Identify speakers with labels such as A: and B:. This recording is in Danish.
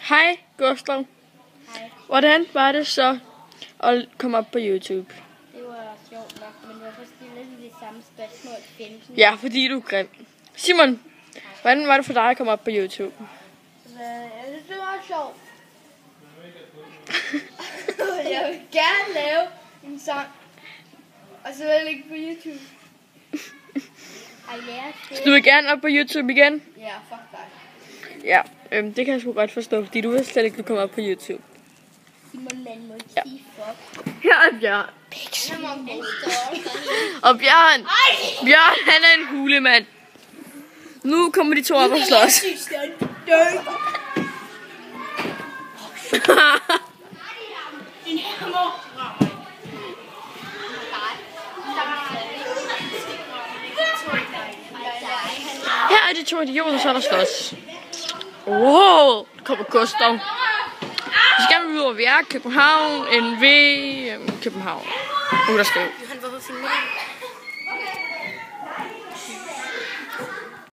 A: Hej Gustav.
B: Hej.
A: Hvordan var det så at komme op på YouTube?
B: Det var sjovt nok, men det var faktisk lidt det samme spørgsmål. 15.
A: Ja, fordi du er grim. Simon, hvordan var det for dig at komme op på YouTube?
B: Jeg synes, det var sjovt. Jeg vil gerne lave en sang, og så vil jeg lægge på YouTube. Har I lært det?
A: Så du vil gerne op på YouTube igen?
B: Ja, fuck dig.
A: Ja, det kan jeg sgu godt forstå, fordi du vil slet ikke komme op på YouTube.
B: Simon, man må ikke sige fuck.
A: Her er Bjørn.
B: Han er monster.
A: Og Bjørn han er en hulemand. Nu kommer de to op og slås.
B: Din hammer.
A: Her er de to idioter, så der slås. Wow, der kommer Gustav. Så skal vi ud over VR, København, NV, København. Der skal
B: Han var på filmen.